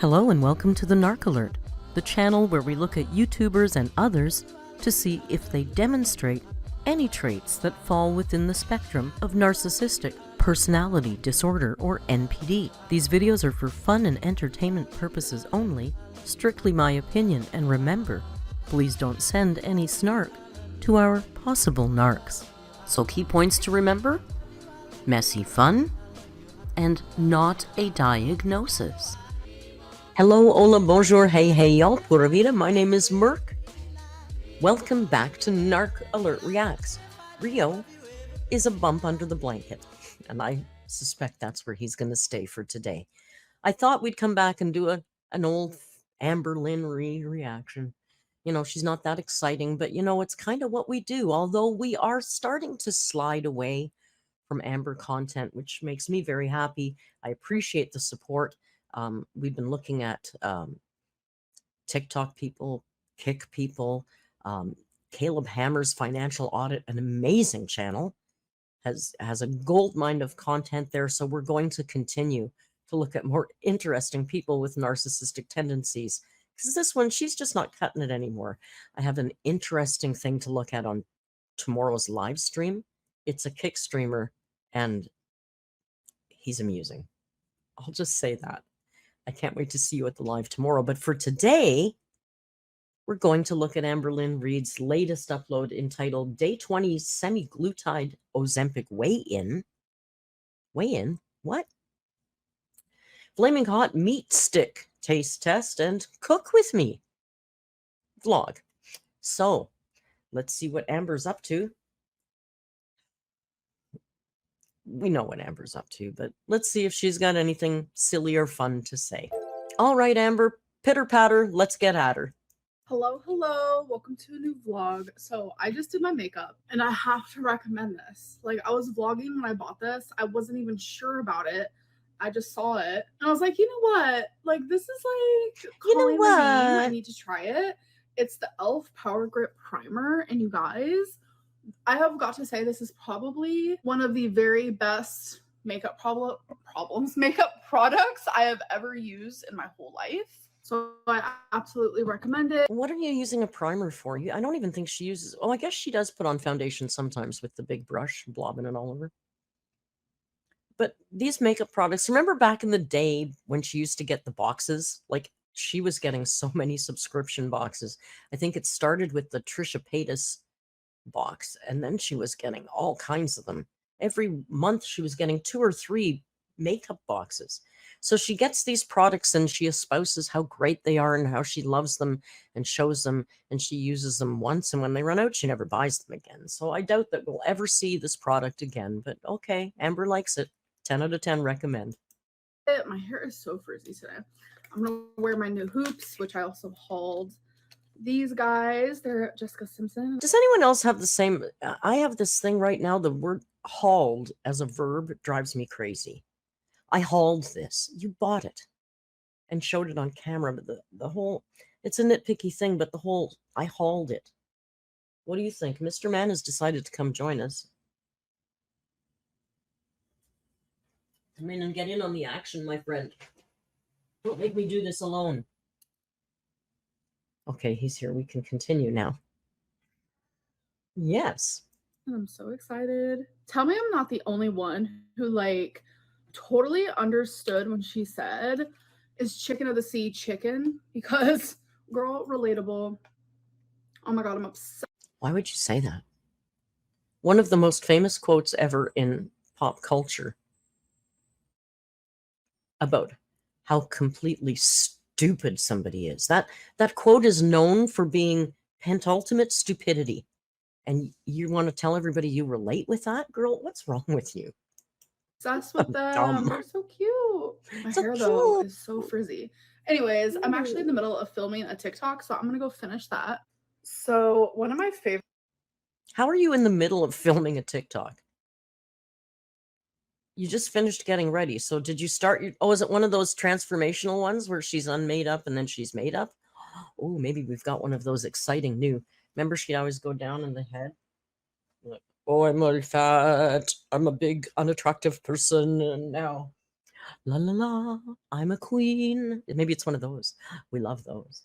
Hello and welcome to the Narc Alert, the channel where we look at YouTubers and others to see if they demonstrate any traits that fall within the spectrum of narcissistic personality disorder or NPD. These videos are for fun and entertainment purposes only, strictly my opinion, and remember, please don't send any snark to our possible narcs. So key points to remember: messy fun and not a diagnosis. Hello, hola, bonjour, hey, y'all, pura vida. My name is Merc. Welcome back to Narc Alert Reacts. Rio is a bump under the blanket, and I suspect that's where he's going to stay for today. I thought we'd come back and do an old AMBERLYNN reaction. You know, she's not that exciting, but you know, it's kind of what we do, although we are starting to slide away from Amber content, which makes me very happy. I appreciate the support. We've been looking at TikTok people, Kick people, Caleb Hammer's Financial Audit, an amazing channel, has a gold mine of content there. So we're going to continue to look at more interesting people with narcissistic tendencies, because this one, she's just not cutting it anymore. I have an interesting thing to look at on tomorrow's live stream. It's a Kick streamer, and he's amusing. I'll just say that. I can't wait to see you at the live tomorrow. But for today, we're going to look at AMBERLYNN Reid's latest upload entitled Day 20 Semgalutide Ozempic Weigh-In. Weigh-In? What? Flaming Hot Meat Stick Taste Test and Cook With Me vlog. So, let's see what Amber's up to. We know what Amber's up to, but let's see if she's got anything silly or fun to say. All right, Amber, pitter patter, let's get at her. Hello, welcome to a new vlog. So I just did my makeup and I have to recommend this. Like, I was vlogging when I bought this. I wasn't even sure about it. I just saw it and I was like, you know what? Like, this is like, you know what? I need to try it. It's the e.l.f. Power Grip Primer, and you guys, I have got to say, this is probably one of the very best makeup products I have ever used in my whole life. So I absolutely recommend it. What are you using a primer for? I don't even think she uses... Oh, I guess she does put on foundation sometimes with the big brush, blobbing it all over. But these makeup products, remember back in the day when she used to get the boxes? Like, she was getting so many subscription boxes. I think it started with the Trisha Paytas box, and then she was getting all kinds of them. Every month she was getting 2 or 3 makeup boxes. So she gets these products and she espouses how great they are and how she loves them and shows them, and she uses them once, and when they run out she never buys them again. So I doubt that we'll ever see this product again, but okay, Amber likes it. 10 out of 10 recommend. My hair is so frizzy today. I'm gonna wear my new hoops, which I also hauled. These guys, they're Jessica Simpson. Does anyone else have the same? I have this thing right now. The word hauled as a verb drives me crazy. I hauled this. You bought it and showed it on camera, but the whole, it's a nitpicky thing, but the whole, I hauled it. What do you think? Mr. Man has decided to come join us. Come in and get in on the action, my friend. Don't make me do this alone. Okay, he's here. We can continue now. Yes. I'm so excited. Tell me I'm not the only one who, like, totally understood when she said, is chicken of the sea chicken? Because, girl, relatable. Oh my God, I'm upset. Why would you say that? One of the most famous quotes ever in pop culture about how completely stupid somebody is. That quote is known for being pentultimate stupidity. And you want to tell everybody you relate with that? Girl, what's wrong with you? Obsessed with them. They're so cute. My hair, though, is so frizzy. Anyways, I'm actually in the middle of filming a TikTok, so I'm going to go finish that. So one of my favorite... How are you in the middle of filming a TikTok? You just finished getting ready. So did you start your... Oh, is it one of those transformational ones where she's unmade up and then she's made up? Oh, maybe we've got one of those exciting new... Remember, she'd always go down in the head? Like, oh, I'm all fat. I'm a big, unattractive person. And now La la la, I'm a queen. Maybe it's one of those. We love those.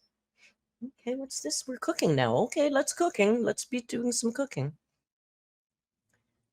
Okay, what's this? We're cooking now. Okay, let's cooking. Let's be doing some cooking.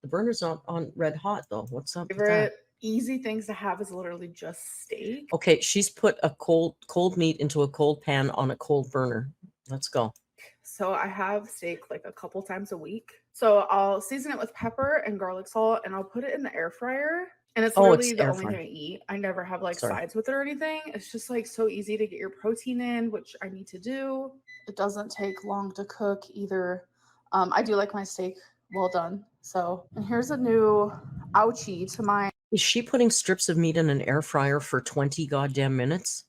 The burner's not on red hot though. What's up with that? Favorite easy things to have is literally just steak. Okay, she's put a cold meat into a cold pan on a cold burner. Let's go. So I have steak like a couple times a week. So I'll season it with pepper and garlic salt, and I'll put it in the air fryer. And it's literally the only thing I eat. I never have like sides with it or anything. It's just like so easy to get your protein in, which I need to do. It doesn't take long to cook either. I do like my steak well done. So, and here's a new ouchie to my. Is she putting strips of meat in an air fryer for 20 goddamn minutes?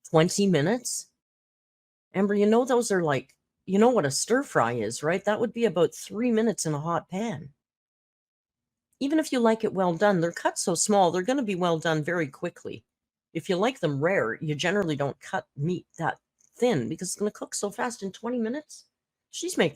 20 minutes? Amber, you know those are like, you know what a stir fry is, right? That would be about 3 minutes in a hot pan. Even if you like it well done, they're cut so small, they're going to be well done very quickly. If you like them rare, you generally don't cut meat that thin because it's going to cook so fast in 20 minutes.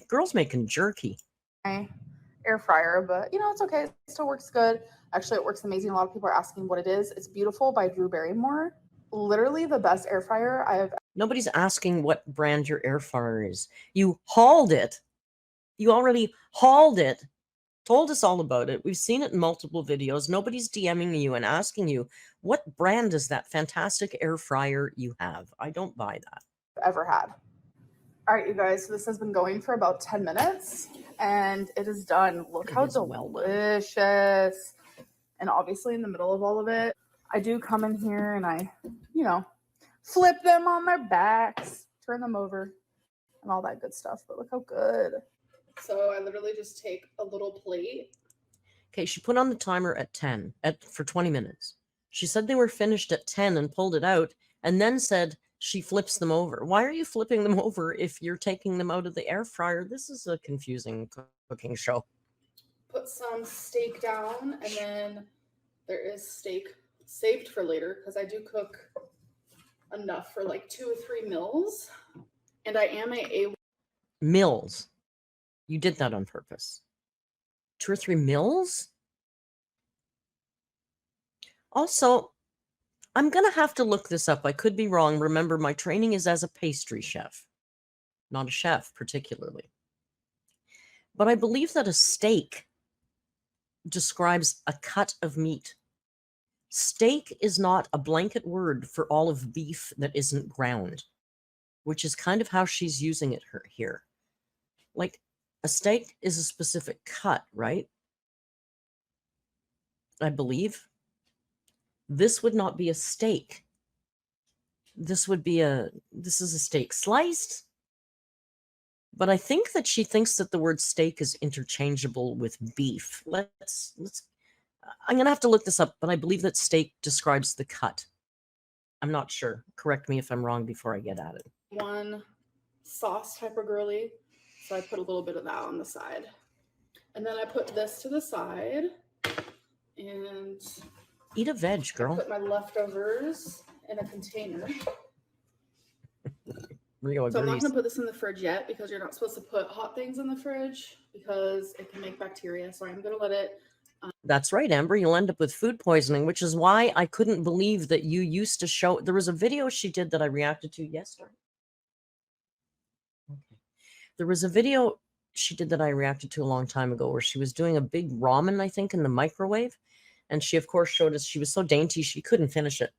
Girl's making jerky. Air fryer, but you know, it's okay. It still works good. Actually, it works amazing. A lot of people are asking what it is. It's Beautiful by Drew Barrymore. Literally the best air fryer I have. Nobody's asking what brand your air fryer is. You hauled it. You already hauled it. Told us all about it. We've seen it in multiple videos. Nobody's DMing you and asking you, what brand is that fantastic air fryer you have? I don't buy that. Ever had. All right, you guys, so this has been going for about 10 minutes and it is done. Look how delicious. And obviously in the middle of all of it, I do come in here and I, you know, flip them on their backs, turn them over and all that good stuff. But look how good. So I literally just take a little plate. Okay, she put on the timer at 10 for 20 minutes. She said they were finished at 10 and pulled it out and then said she flips them over. Why are you flipping them over if you're taking them out of the air fryer? This is a confusing cooking show. Put some steak down, and then there is steak saved for later because I do cook enough for like 2 or 3 meals. And I am a meals. You did that on purpose. 2 or 3 meals? Also, I'm going to have to look this up. I could be wrong. Remember, my training is as a pastry chef, not a chef particularly. But I believe that a steak describes a cut of meat. Steak is not a blanket word for all of beef that isn't ground, which is kind of how she's using it here. Like, a steak is a specific cut, right? I believe. This would not be a steak. This is a steak sliced. But I think that she thinks that the word steak is interchangeable with beef. I'm going to have to look this up, but I believe that steak describes the cut. I'm not sure. Correct me if I'm wrong before I get at it. One sauce type of girly. So I put a little bit of that on the side. And then I put this to the side. And eat a veg, girl. I put my leftovers in a container. Real so I'm not going to put this in the fridge yet because you're not supposed to put hot things in the fridge because it can make bacteria. So I'm going to let it. That's right, Amber. You'll end up with food poisoning, which is why I couldn't believe that you used to show. There was a video she did that I reacted to yesterday. Okay. There was a video she did that I reacted to a long time ago where she was doing a big ramen, I think, in the microwave. And she, of course, showed us she was so dainty she couldn't finish it.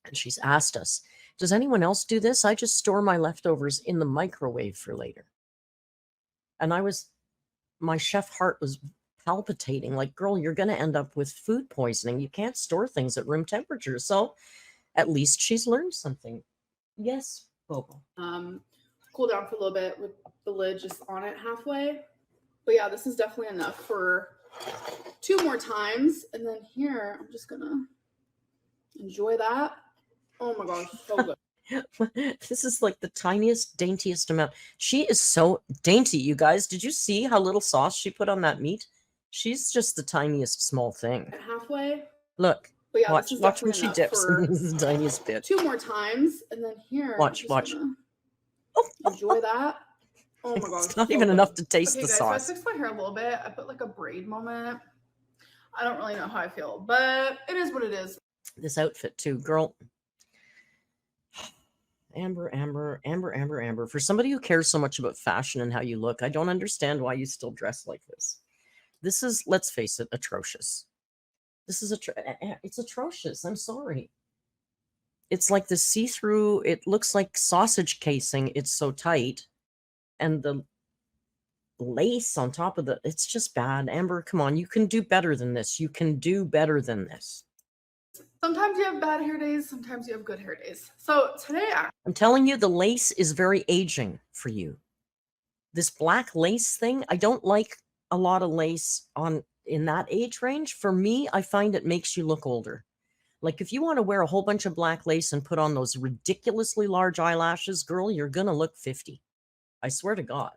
And she's asked us, does anyone else do this? I just store my leftovers in the microwave for later. And my chef heart was palpitating like, girl, you're going to end up with food poisoning. You can't store things at room temperature. So at least she's learned something. Yes, Bobo. Cool down for a little bit with the lid just on it halfway. But yeah, this is definitely enough for 2 more times. And then here, I'm just going to enjoy that. Oh my gosh, so good. This is like the tiniest, daintiest amount. She is so dainty, you guys. Did you see how little sauce she put on that meat? She's just the tiniest small thing. Halfway. Look. But yeah, watch when she dips. This is the tiniest bit. 2 more times, and then here. Watch. Enjoy that. Oh my gosh. It's not even enough to taste the sauce. So I fixed my hair a little bit. I put like a braid moment. I don't really know how I feel, but it is what it is. This outfit too, girl. Amber. For somebody who cares so much about fashion and how you look, I don't understand why you still dress like this. This is, let's face it, atrocious. This is it's atrocious. I'm sorry. It's like the see-through, it looks like sausage casing. It's so tight. And the lace on top of it's just bad. Amber, come on. You can do better than this. You can do better than this. Sometimes you have bad hair days. Sometimes you have good hair days. So today, I'm telling you, the lace is very aging for you. This black lace thing, I don't like a lot of lace in that age range. For me, I find it makes you look older. Like if you want to wear a whole bunch of black lace and put on those ridiculously large eyelashes, girl, you're going to look 50. I swear to God.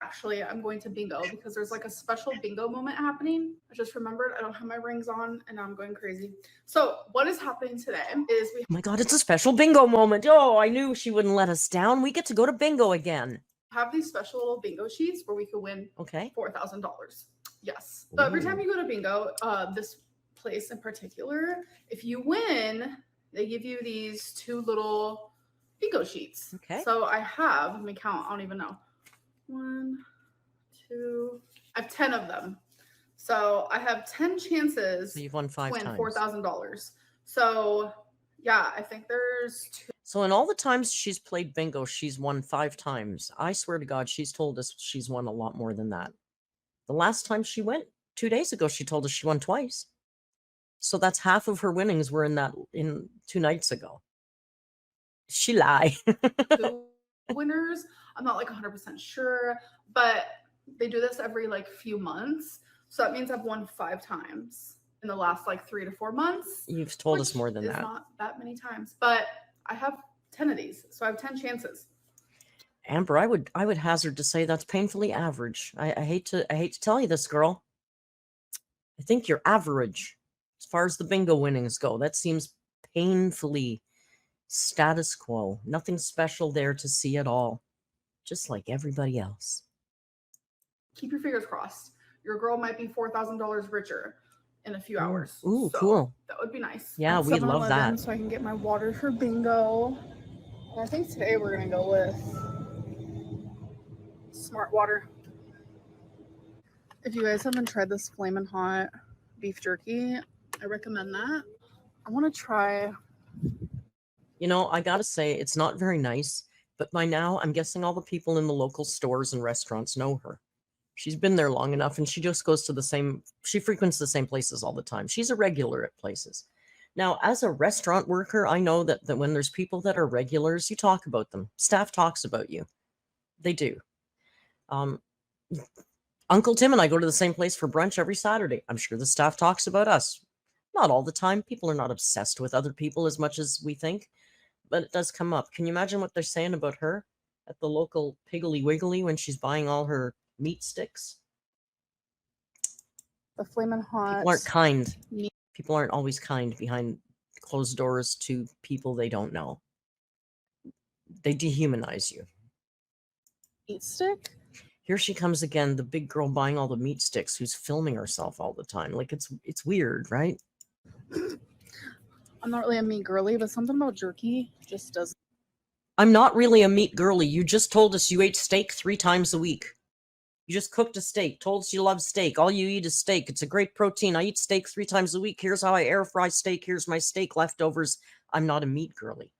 actually, I'm going to bingo because there's like a special bingo moment happening. I just remembered I don't have my rings on and now I'm going crazy. So what is happening today is Oh my God, it's a special bingo moment. Oh, I knew she wouldn't let us down. We get to go to bingo again. Have these special little bingo sheets where we could win $4,000. Yes. So every time you go to bingo, this place in particular, if you win, they give you these 2 little bingo sheets. Okay. So I have, let me count, I don't even know. 1, 2, I have 10 of them. So I have 10 chances so you've won 5 to win times. $4,000. So yeah, I think there's 2. So in all the times she's played bingo, she's won 5 times. I swear to God, she's told us she's won a lot more than that. The last time she went, 2 days ago, she told us she won twice. So that's half of her winnings were in 2 nights ago. She lie. 2 winners. I'm not like 100% sure, but they do this every like few months. So that means I've won 5 times in the last like 3 to 4 months. You've told us more than that. Not that many times, but I have 10 of these, so I have 10 chances. Amber, I would hazard to say that's painfully average. I hate to tell you this, girl. I think you're average as far as the bingo winnings go. That seems painfully status quo. Nothing special there to see at all. Just like everybody else. Keep your fingers crossed. Your girl might be $4,000 richer in a few hours. Ooh, so cool. That would be nice. Yeah, we love that. So I can get my water for bingo. And I think today we're going to go with Smart Water. If you guys haven't tried this Flamin' Hot beef jerky, I recommend that. I want to try. You know, I got to say, it's not very nice, but by now I'm guessing all the people in the local stores and restaurants know her. She's been there long enough and she just goes to she frequents the same places all the time. She's a regular at places. Now, as a restaurant worker, I know that when there's people that are regulars, you talk about them. Staff talks about you. They do. Uncle Tim and I go to the same place for brunch every Saturday. I'm sure the staff talks about us. Not all the time. People are not obsessed with other people as much as we think, but it does come up. Can you imagine what they're saying about her at the local Piggly Wiggly when she's buying all her meat sticks? The Flamin' Hot. People aren't kind. People aren't always kind behind closed doors to people they don't know. They dehumanize you. Meat stick? Here she comes again, the big girl buying all the meat sticks who's filming herself all the time. Like, it's weird, right? I'm not really a meat girly, but something about jerky just doesn't. I'm not really a meat girly. You just told us you ate steak 3 times a week. You just cooked a steak, told us you love steak. All you eat is steak. It's a great protein. I eat steak 3 times a week. Here's how I air fry steak. Here's my steak leftovers. I'm not a meat girly.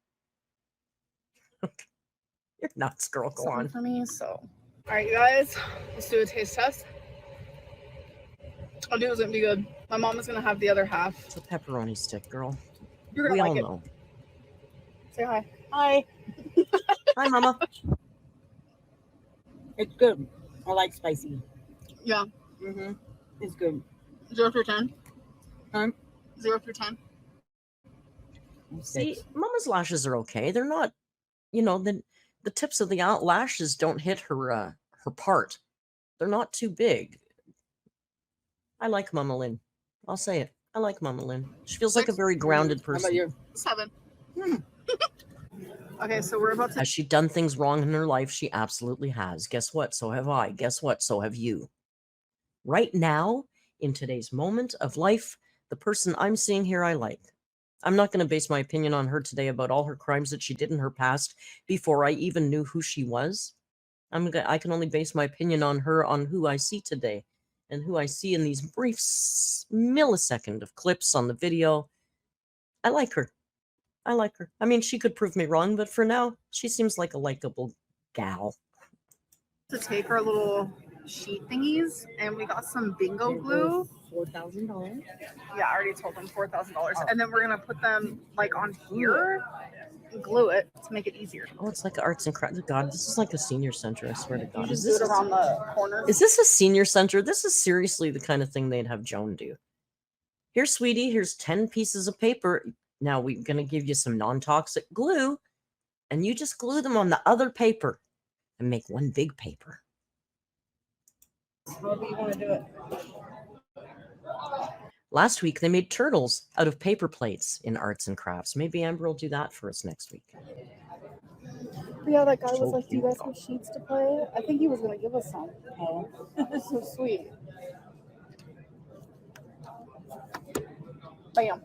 You're nuts, girl. Go on. For me, so. All right, you guys, let's do a taste test. I'll do it's gonna be good. My mom is gonna have the other half. It's a pepperoni stick, girl. You're gonna like it. Know. Say hi. Hi. Hi, Mama. It's good. I like spicy. Yeah. It's good. 0 through 10. 0 through 10. See, Mama's lashes are okay. They're not, the tips of the lashes don't hit her part. They're not too big. I like Mama Lynn. I'll say it. I like Mama Lynn. She feels like a very grounded person. How about you? 7. Okay, so we're about to. Has she done things wrong in her life? She absolutely has. Guess what? So have I. Guess what? So have you. Right now, in today's moment of life, the person I'm seeing here I like. I'm not going to base my opinion on her today about all her crimes that she did in her past before I even knew who she was. I can only base my opinion on her on who I see today and who I see in these brief millisecond of clips on the video. I like her. I like her. I mean, she could prove me wrong, but for now, she seems like a likable gal. To take our little sheet thingies, and we got some bingo glue. $4,000. Yeah, I already told them $4,000, and then we're gonna put them like on here and glue it to make it easier. Oh, it's like arts and crafts. God, this is like a senior center. I swear to You God. just do it around the corners. Is this a senior center? This is seriously the kind of thing they'd have Joan do. Here, sweetie, here's 10 pieces of paper. Now we're going to give you some non-toxic glue, and you just glue them on the other paper and make one big paper. However you want to do it. Last week, they made turtles out of paper plates in arts and crafts. Maybe Amber will do that for us next week. Yeah, that guy was So like, "Do you guys have sheets to play?" I think he was gonna give us some. Oh. That's so sweet. Bam.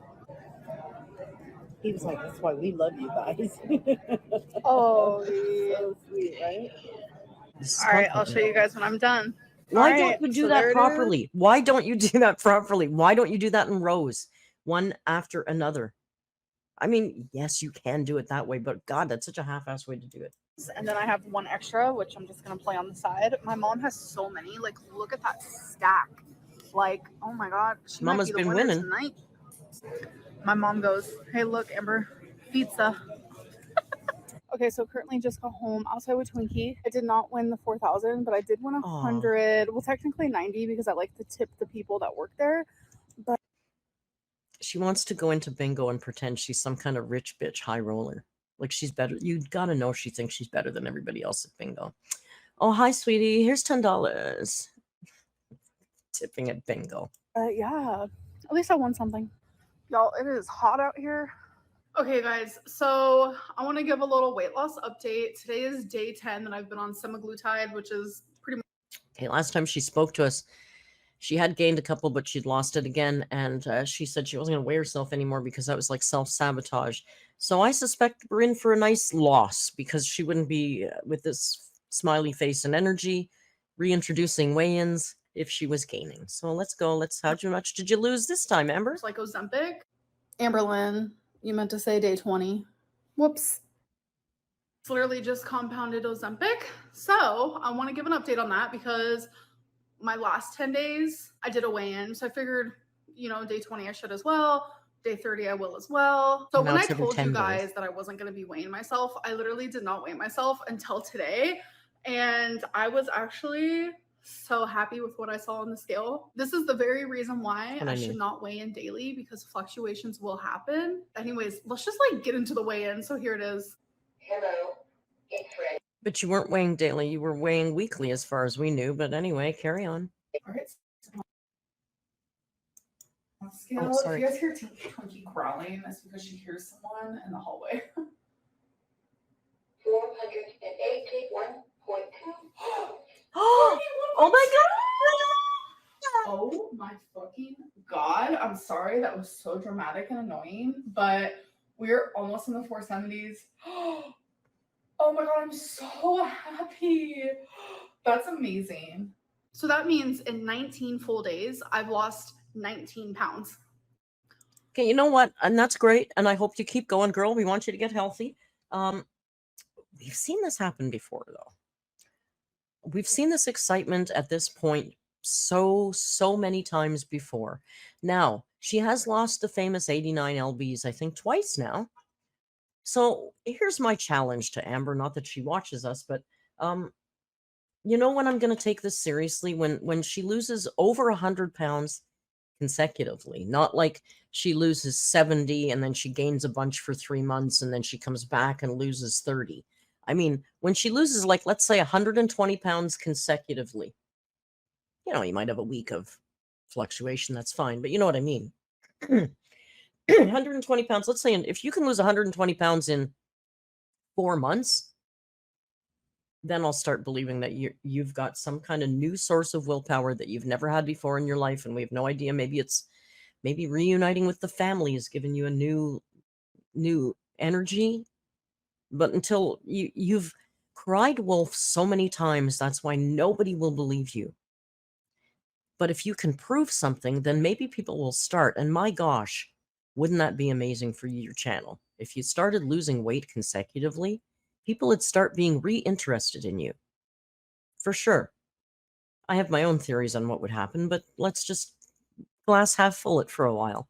He was like, that's why we love you guys. Oh, So sweet, right? all right. I'll show you guys when I'm done. Why All right, don't you do so there that it properly? Why don't you do that properly? Why don't you do that in rows, one after another? I mean, yes, you can do it that way, but God, that's such a half-ass way to do it. And then I have one extra, which I'm just gonna play on the side. My mom has so many. Like, look at that stack. Like, oh my God, she Mama's might be the been winner winning. tonight. My mom goes, "Hey, look, Amber, pizza." Okay, so currently just got home outside with Twinkie. I did not win the 4,000, but I did win 100. Well, technically 90 because I like to tip the people that work there. But She wants to go into bingo and pretend she's some kind of rich bitch high roller. Like she's better. You gotta know she thinks she's better than everybody else at bingo. Oh, hi, sweetie. Here's $10. Tipping at bingo. yeah, at least I won something. Y'all, it is hot out here. Okay, guys, so I want to give a little weight loss update. Today is day 10 that I've been on semaglutide, which is pretty much. Okay, last time she spoke to us, she had gained a couple, but she'd lost it again. And she said she wasn't going to weigh herself anymore because that was like self-sabotage. So I suspect we're in for a nice loss because she wouldn't be with this smiley face and energy reintroducing weigh-ins if she was gaining. So let's go. How much did you lose this time, Amber? It's like Ozempic. AMBERLYNN, you meant to say day 20. Whoops. It's literally just compounded Ozempic. So I want to give an update on that because my last 10 days, I did a weigh-in. So I figured, day 20 I should as well. Day 30 I will as well. So when I told you guys that I wasn't going to be weighing myself, I literally did not weigh myself until today. And I was actually so happy with what I saw on the scale. This is the very reason why I should not weigh in daily because fluctuations will happen. Anyways, let's just get into the weigh-in. So here it is. Hello, it's Red. But you weren't weighing daily. You were weighing weekly as far as we knew. But anyway, carry on. All right. Scale. If you guys hear Twinkie growling, that's because she hears someone in the hallway. 481.2. Oh my God! Oh my fucking God. I'm sorry. That was so dramatic and annoying, but we're almost in the 470s. Oh my God. I'm so happy. That's amazing. So that means in 19 full days, I've lost 19 pounds. Okay, you know what? And that's great. And I hope you keep going, girl. We want you to get healthy. We've seen this happen before, though. We've seen this excitement at this point so many times before. Now, she has lost the famous 89 lbs, I think, twice now. So here's my challenge to Amber. Not that she watches us, but you know when I'm going to take this seriously? When she loses over 100 pounds consecutively, not like she loses 70 and then she gains a bunch for 3 months and then she comes back and loses 30. I mean, when she loses, let's say 120 pounds consecutively, you might have a week of fluctuation. That's fine. But you know what I mean? 120 pounds. Let's say if you can lose 120 pounds in 4 months, then I'll start believing that you've got some kind of new source of willpower that you've never had before in your life. And we have no idea. Maybe it's Maybe reuniting with the family has given you a new energy. But until you've cried wolf so many times, that's why nobody will believe you. But if you can prove something, then maybe people will start. And my gosh, wouldn't that be amazing for your channel? If you started losing weight consecutively, people would start being re-interested in you. For sure. I have my own theories on what would happen, but let's just glass half full it for a while.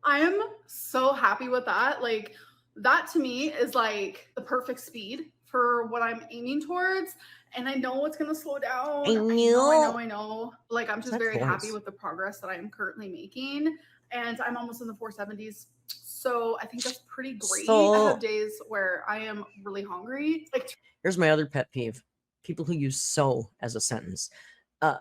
I am so happy with that. Like, that to me is like the perfect speed for what I'm aiming towards. And I know it's gonna slow down. I know. Like, I'm just That very happy voice. with the progress that I am currently making. And I'm almost in the 470s. So I think that's pretty great. I So have days where I am really hungry. Like, here's my other pet peeve. People who use so as a sentence.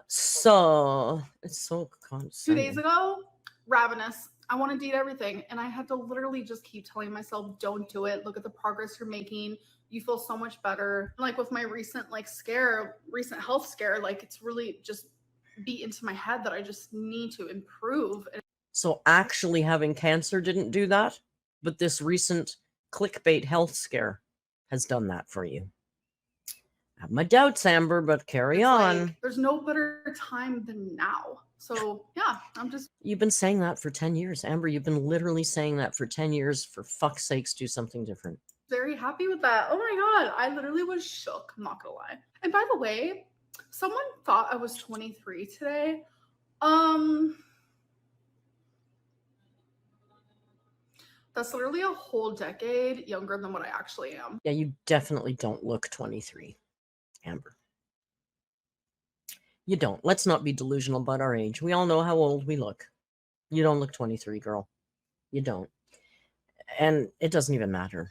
So it's so 2 condescending. days ago, ravenous. I wanted to eat everything. And I had to literally just keep telling myself, don't do it. Look at the progress you're making. You feel so much better. Like with my recent recent health scare, like it's really just beat into my head that I just need to improve. So actually having cancer didn't do that, but this recent clickbait health scare has done that for you. I have my doubts, Amber, but carry It's on. like, there's no better time than now. So yeah, I'm just You've been saying that for 10 years, Amber. You've been literally saying that for 10 years. For fuck's sakes, do something different. very happy with that. Oh my God, I literally was shook. I'm not gonna lie. And by the way, someone thought I was 23 today. That's literally a whole decade younger than what I actually am. Yeah, you definitely don't look 23, Amber. You don't. Let's not be delusional about our age. We all know how old we look. You don't look 23, girl. You don't. And it doesn't even matter.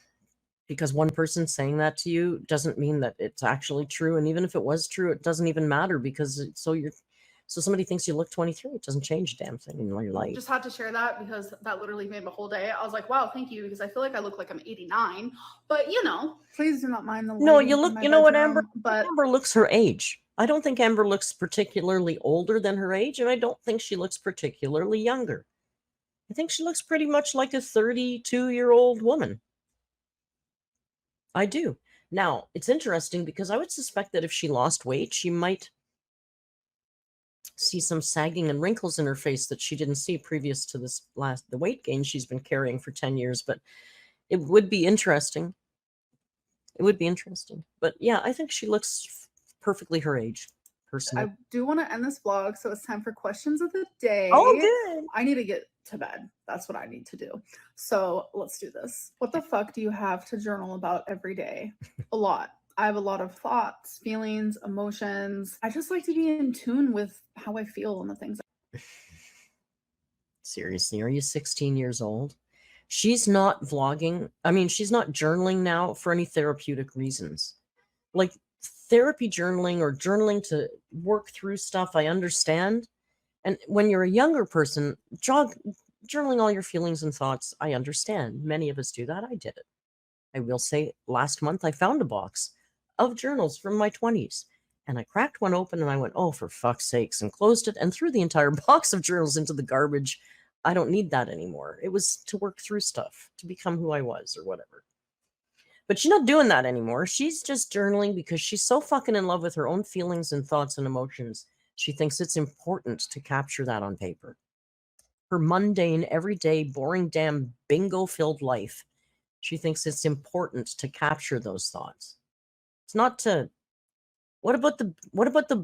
Because one person saying that to you doesn't mean that it's actually true. And even if it was true, it doesn't even matter because so somebody thinks you look 23. It doesn't change a damn thing in your life. Just had to share that because that literally made my whole day. I was like, wow, thank you, because I feel like I look like I'm 89. But you know, please do not mind the No, lighting you in look, my you know what, bedroom, Amber? But Amber looks her age. I don't think Amber looks particularly older than her age, and I don't think she looks particularly younger. I think she looks pretty much like a 32-year-old woman. I do. Now, it's interesting because I would suspect that if she lost weight, she might see some sagging and wrinkles in her face that she didn't see previous to the weight gain she's been carrying for 10 years. But it would be interesting. It would be interesting. But yeah, I think she looks perfectly her age, personally. I do want to end this vlog, so it's time for questions of the day. Oh, good. I need to get to bed. That's what I need to do. So let's do this. What the fuck do you have to journal about every day? A lot. I have a lot of thoughts, feelings, emotions. I just like to be in tune with how I feel and the things. Seriously, are you 16 years old? She's not vlogging. I mean, she's not journaling now for any therapeutic reasons. Like therapy journaling or journaling to work through stuff, I understand. And when you're a younger person, journaling all your feelings and thoughts, I understand. Many of us do that. I did it. I will say last month I found a box of journals from my 20s. And I cracked one open and I went, oh, for fuck's sakes, and closed it and threw the entire box of journals into the garbage. I don't need that anymore. It was to work through stuff, to become who I was or whatever. But she's not doing that anymore. She's just journaling because she's so fucking in love with her own feelings and thoughts and emotions. She thinks it's important to capture that on paper. Her mundane, everyday, boring, damn bingo-filled life. She thinks it's important to capture those thoughts. It's not to... What about the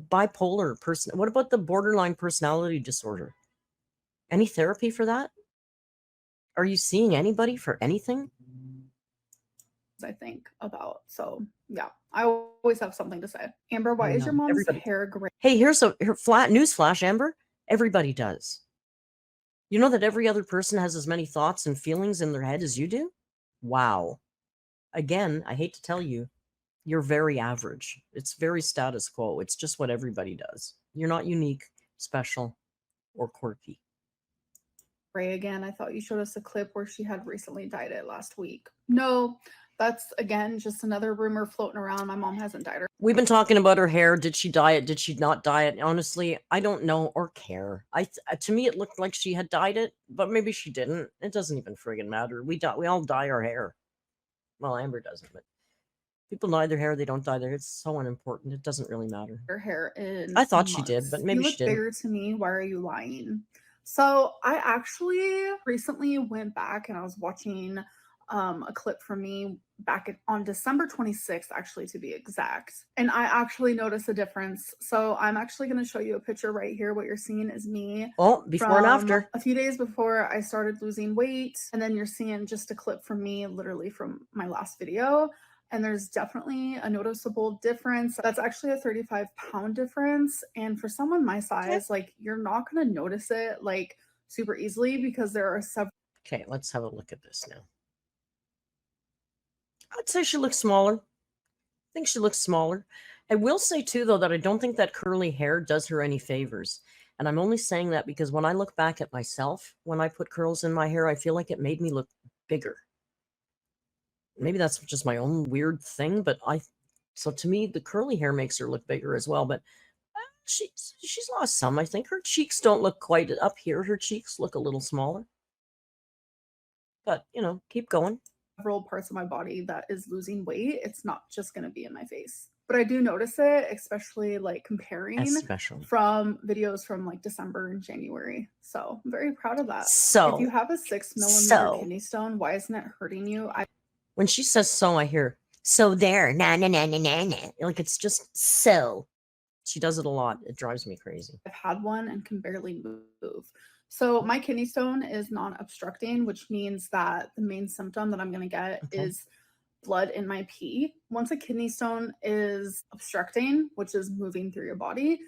bipolar person? What about the borderline personality disorder? Any therapy for that? Are you seeing anybody for anything? I think about. So yeah, I always have something to say. Amber, why is your mom's Everybody. hair gray? Hey, here's a flat newsflash, Amber. Everybody does. You know that every other person has as many thoughts and feelings in their head as you do? Wow. Again, I hate to tell you, you're very average. It's very status quo. It's just what everybody does. You're not unique, special, or quirky. Gray again. I thought you showed us a clip where she had recently dyed it last week. No, That's, again, just another rumor floating around. My mom hasn't dyed her. We've been talking about her hair. Did she dye it? Did she not dye it? Honestly, I don't know or care. To me, it looked like she had dyed it, but maybe she didn't. It doesn't even friggin' matter. We all dye our hair. Well, Amber doesn't, but people dye their hair. They don't dye their hair. It's so unimportant. It doesn't really matter. Her hair in I thought she did, months. but maybe You she look didn't. bigger to me. Why are you lying? So I actually recently went back and I was watching a clip from me back on December 26th, actually, to be exact. And I actually noticed a difference. So I'm actually going to show you a picture right here. What you're seeing is me. Oh, before and after. A few days before I started losing weight. And then you're seeing just a clip from me, literally from my last video. And there's definitely a noticeable difference. That's actually a 35-pound difference. And for someone my size, like, you're not going to notice it like super easily because there are several. Okay, let's have a look at this now. I'd say she looks smaller. I think she looks smaller. I will say too, though, that I don't think that curly hair does her any favors. And I'm only saying that because when I look back at myself, when I put curls in my hair, I feel like it made me look bigger. Maybe that's just my own weird thing, but so to me, the curly hair makes her look bigger as well. But she's lost some. I think her cheeks don't look quite up here. Her cheeks look a little smaller. But, keep going. Several parts of my body that is losing weight. It's not just going to be in my face. But I do notice it, especially like comparing from videos from like December and January. So I'm very proud of that. So if you have a 6mm kidney stone, why isn't it hurting you? When she says so, I hear, so there, na na na na na na. Like, it's just so. She does it a lot. It drives me crazy. I've had one and can barely move. So my kidney stone is non-obstructing, which means that the main symptom that I'm going to get is blood in my pee. Once a kidney stone is obstructing, which is moving through your body,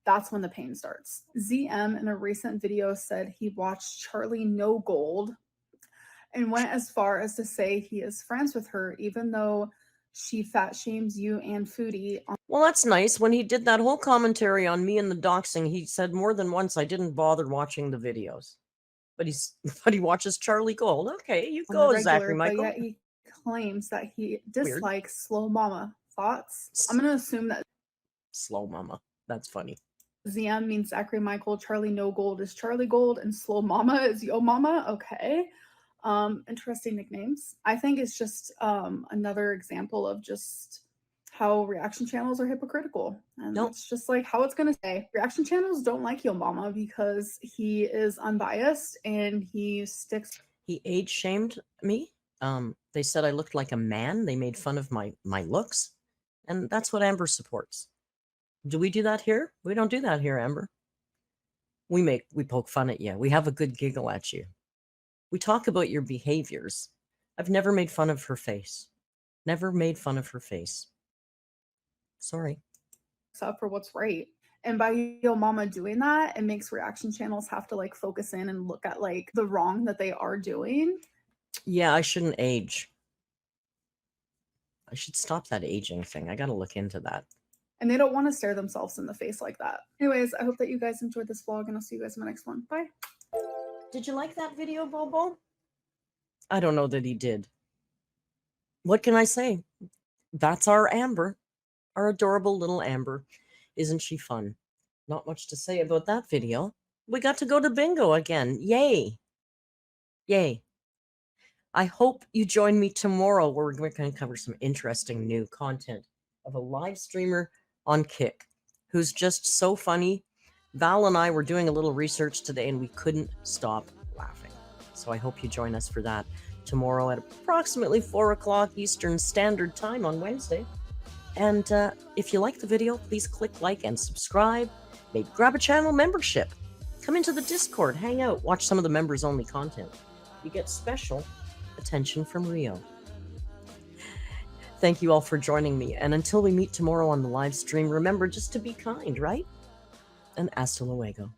that's when the pain starts. ZM in a recent video said he watched Charlie No Gold and went as far as to say he is friends with her, even though she fat shames you and Foodie. Well, that's nice. When he did that whole commentary on me and the doxing, he said more than once I didn't bother watching the videos. But he watches Charlie Gold. Okay, you go, Zachary Michael. But yet he claims that he dislikes Slow Mama. Thoughts? I'm going to assume that Slow Mama. That's funny. ZM means Zachary Michael. Charlie No Gold is Charlie Gold. And Slow Mama is Yo Mama. Okay. Interesting nicknames. I think it's just another example of just how reaction channels are hypocritical. And that's just like how it's going to say. Reaction channels don't like Yo Mama because he is unbiased and he sticks. He age shamed me. They said I looked like a man. They made fun of my looks. And that's what Amber supports. Do we do that here? We don't do that here, Amber. We poke fun at you. We have a good giggle at you. We talk about your behaviors. I've never made fun of her face. Never made fun of her face. Sorry. Up for what's right. And by Yo Mama doing that, it makes reaction channels have to like focus in and look at like the wrong that they are doing. Yeah, I shouldn't age. I should stop that aging thing. I got to look into that. And they don't want to stare themselves in the face like that. Anyways, I hope that you guys enjoyed this vlog and I'll see you guys in my next one. Bye. Did you like that video, Bobo? I don't know that he did. What can I say? That's our Amber. Our adorable little Amber. Isn't she fun? Not much to say about that video. We got to go to bingo again. Yay. Yay. I hope you join me tomorrow where we're going to cover some interesting new content of a live streamer on Kick who's just so funny. Val and I were doing a little research today and we couldn't stop laughing. So I hope you join us for that tomorrow at approximately 4 o'clock Eastern Standard Time on Wednesday. And if you like the video, please click like and subscribe. Maybe grab a channel membership. Come into the Discord, hang out, watch some of the members only content. You get special attention from Rio. Thank you all for joining me. And until we meet tomorrow on the live stream, remember just to be kind, right? And hasta luego.